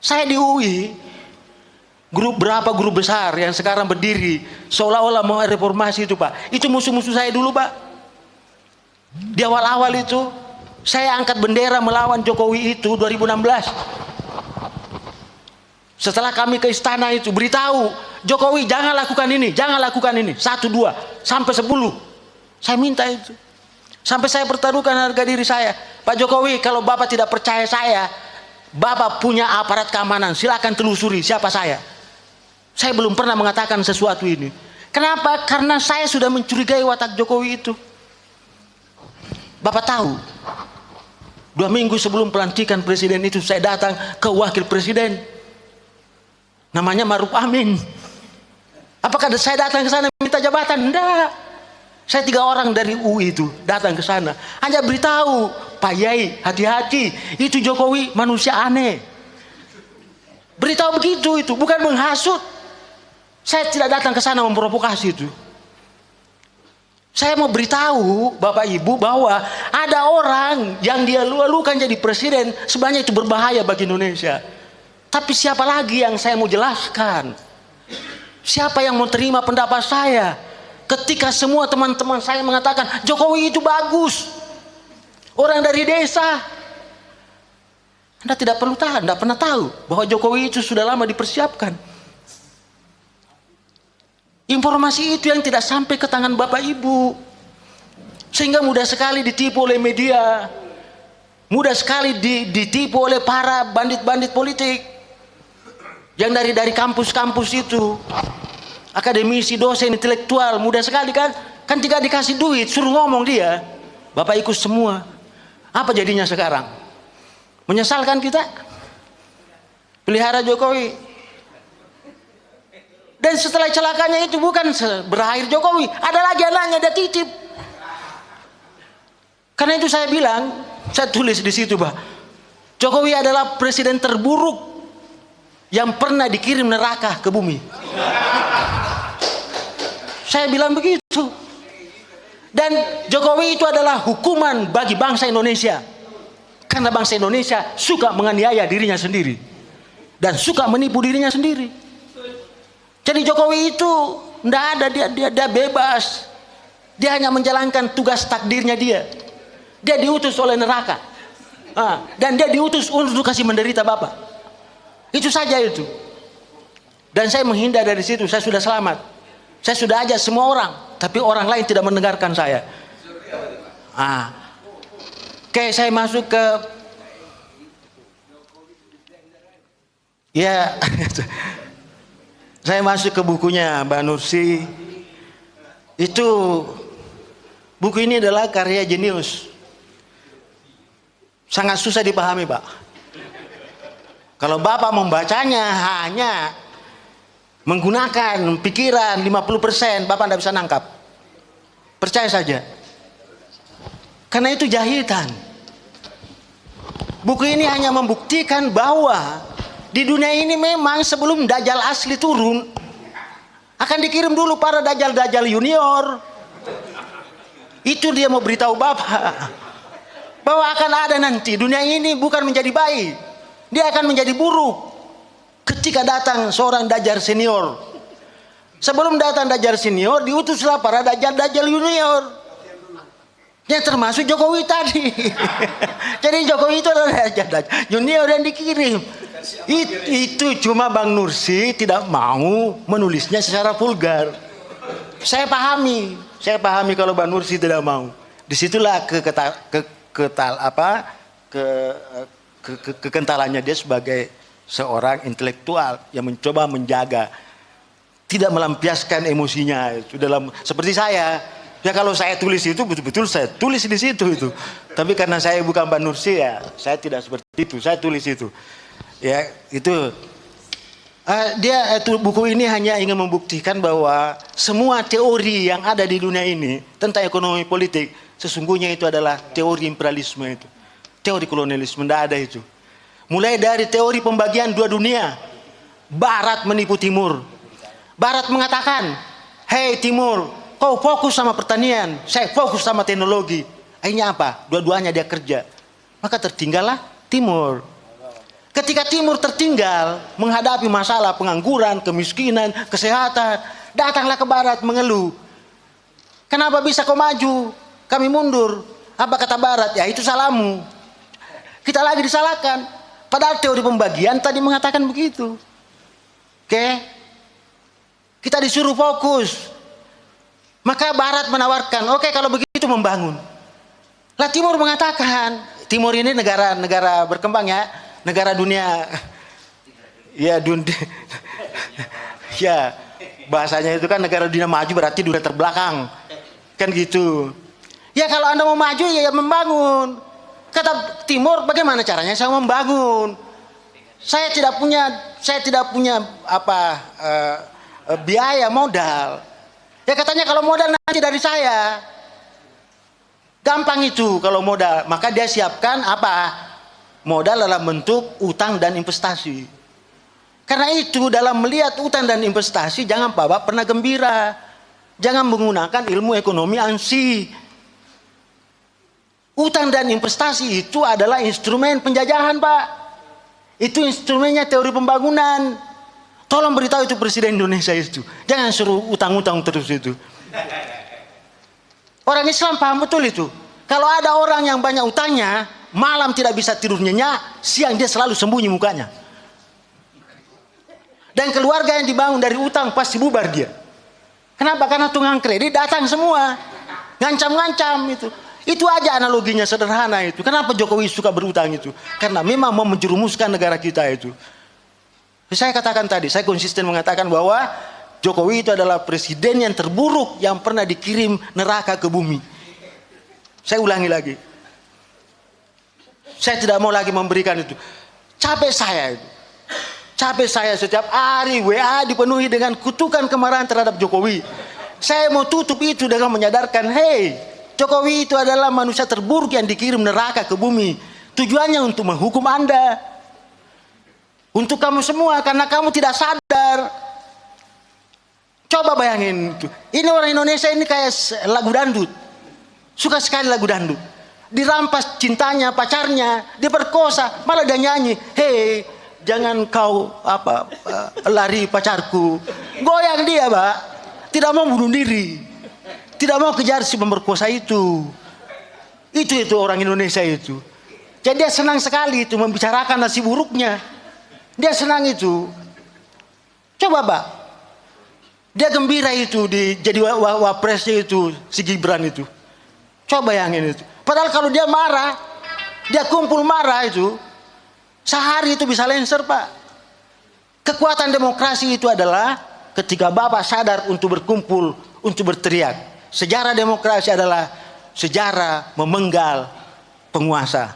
Saya di UI, berapa guru besar yang sekarang berdiri seolah-olah mau reformasi itu Pak, itu musuh-musuh saya dulu Pak. Di awal-awal itu saya angkat bendera melawan Jokowi itu 2016. Setelah kami ke istana itu beritahu Jokowi jangan lakukan ini, jangan lakukan ini, 1, 2 sampai 10 saya minta itu. Sampai saya pertaruhkan harga diri saya. Pak Jokowi, kalau Bapak tidak percaya saya, Bapak punya aparat keamanan, silakan telusuri siapa saya. Saya belum pernah mengatakan sesuatu ini. Kenapa? Karena saya sudah mencurigai watak Jokowi itu. Bapak tahu, 2 minggu sebelum pelantikan presiden itu saya datang ke wakil presiden, namanya Maruf Amin. Apakah saya datang ke sana minta jabatan? Enggak. Saya 3 orang dari UI itu datang ke sana, hanya beritahu Pak Yai hati-hati, itu Jokowi manusia aneh. Beritahu begitu, itu bukan menghasut. Saya tidak datang ke sana memprovokasi itu. Saya mau beritahu Bapak Ibu bahwa ada orang yang dia lalukan jadi presiden, sebenarnya itu berbahaya bagi Indonesia. Tapi siapa lagi yang saya mau jelaskan? Siapa yang mau terima pendapat saya? Ketika semua teman-teman saya mengatakan Jokowi itu bagus, orang dari desa. Anda tidak perlu tahu, Anda pernah tahu bahwa Jokowi itu sudah lama dipersiapkan. Informasi itu yang tidak sampai ke tangan Bapak Ibu, sehingga mudah sekali ditipu oleh media, mudah sekali ditipu oleh para bandit-bandit politik yang dari kampus-kampus itu, akademisi, dosen, intelektual, mudah sekali kan tidak dikasih duit, suruh ngomong dia, Bapak ikut semua. Apa jadinya sekarang? Menyesalkan kita pelihara Jokowi. Dan setelah celakanya itu bukan berakhir Jokowi, ada lagi anaknya dia titip. Karena itu saya bilang, saya tulis di situ Pak, Jokowi adalah presiden terburuk yang pernah dikirim neraka ke bumi. Saya bilang begitu. Dan Jokowi itu adalah hukuman bagi bangsa Indonesia, karena bangsa Indonesia suka menganiaya dirinya sendiri dan suka menipu dirinya sendiri. Jadi Jokowi itu tidak ada, dia bebas. Dia hanya menjalankan tugas takdirnya dia. Dia diutus oleh neraka. Dan dia diutus untuk kasih menderita Bapak. Itu saja itu. Dan saya menghindar dari situ, saya sudah selamat. Saya sudah ajak semua orang, tapi orang lain tidak mendengarkan saya. Oke, saya masuk ke saya masuk ke bukunya Mbak Nursi. Itu buku ini adalah karya jenius, sangat susah dipahami Pak. Kalau Bapak membacanya hanya menggunakan pikiran 50%, Bapak tidak bisa nangkap. Percaya saja, karena itu jahitan. Buku ini hanya membuktikan bahwa di dunia ini memang sebelum Dajjal asli turun, akan dikirim dulu para Dajjal-Dajjal junior. Itu dia mau beritahu Bapak, bahwa akan ada nanti dunia ini bukan menjadi baik, dia akan menjadi buruk ketika datang seorang Dajjal senior. Sebelum datang Dajjal senior, diutuslah para Dajjal-Dajjal junior, yang termasuk Jokowi tadi. Jadi Jokowi itu adalah Dajjal junior yang dikirim. Itu cuma Bang Nursi tidak mau menulisnya secara vulgar. Saya pahami kalau Bang Nursi tidak mau. Disitulah kekentalannya dia sebagai seorang intelektual yang mencoba menjaga, tidak melampiaskan emosinya itu dalam, seperti saya. Ya kalau saya tulis itu betul-betul saya tulis di situ itu. Tapi karena saya bukan Bang Nursi, ya saya tidak seperti itu. Saya tulis itu. Ya itu buku ini hanya ingin membuktikan bahwa semua teori yang ada di dunia ini tentang ekonomi politik sesungguhnya itu adalah teori imperialisme, itu teori kolonialisme. Tidak ada itu. Mulai dari teori pembagian 2 dunia, Barat menipu Timur. Barat mengatakan, hei Timur, kau fokus sama pertanian, saya fokus sama teknologi. Akhirnya apa? Dua-duanya dia kerja, maka tertinggallah Timur. Ketika Timur tertinggal menghadapi masalah pengangguran, kemiskinan, kesehatan, datanglah ke Barat mengeluh. Kenapa bisa kau maju? Kami mundur. Apa kata Barat? Ya itu salahmu. Kita lagi disalahkan. Padahal teori pembagian tadi mengatakan begitu. Oke? Kita disuruh fokus. Maka Barat menawarkan, oke kalau begitu membangun. Lah Timur mengatakan, Timur ini negara berkembang ya. Negara dunia, ya dunia, ya bahasanya itu kan negara dunia maju berarti dunia terbelakang, kan gitu. Ya kalau Anda mau maju ya membangun. Kata Timur, bagaimana caranya saya membangun? Saya tidak punya biaya modal. Ya katanya kalau modal nanti dari saya. Gampang itu kalau modal, maka dia siapkan apa? Modal dalam bentuk utang dan investasi. Karena itu dalam melihat utang dan investasi jangan Bapak pernah gembira. Jangan menggunakan ilmu ekonomi ANSI. Utang dan investasi itu adalah instrumen penjajahan Pak. Itu instrumennya teori pembangunan. Tolong beritahu itu Presiden Indonesia itu. Jangan suruh utang-utang terus itu. Orang Islam paham betul itu. Kalau ada orang yang banyak utangnya, malam tidak bisa tidur nyenyak, siang dia selalu sembunyi mukanya. Dan keluarga yang dibangun dari utang pasti bubar dia. Kenapa? Karena tukang kredit datang semua. Ngancam-ngancam itu. Itu aja analoginya sederhana itu. Kenapa Jokowi suka berutang itu? Karena memang mau menjerumuskan negara kita itu. Saya katakan tadi, saya konsisten mengatakan bahwa Jokowi itu adalah presiden yang terburuk yang pernah dikirim neraka ke bumi. Saya ulangi lagi. Saya tidak mau lagi memberikan itu. Capek saya itu. Capek saya setiap hari WA dipenuhi dengan kutukan kemarahan terhadap Jokowi. Saya mau tutup itu dengan menyadarkan, hey, Jokowi itu adalah manusia terburuk yang dikirim neraka ke bumi. Tujuannya untuk menghukum Anda. Untuk kamu semua karena kamu tidak sadar. Coba bayangin itu. Ini orang Indonesia ini kayak lagu dangdut. Suka sekali lagu dangdut. Dirampas cintanya, pacarnya, diperkosa, malah dia nyanyi, hei, jangan kau lari pacarku. Goyang dia, Pak. Tidak mau bunuh diri. Tidak mau kejar si pemerkosa itu. Itu orang Indonesia itu. Jadi dia senang sekali itu membicarakan nasib buruknya. Dia senang itu. Coba, Pak. Dia gembira itu jadi wapresnya itu si Gibran itu. Coba bayangin itu. Padahal kalau dia marah, dia kumpul marah itu, sehari itu bisa lenser Pak. Kekuatan demokrasi itu adalah ketika Bapak sadar untuk berkumpul, untuk berteriak. Sejarah demokrasi adalah sejarah memenggal penguasa.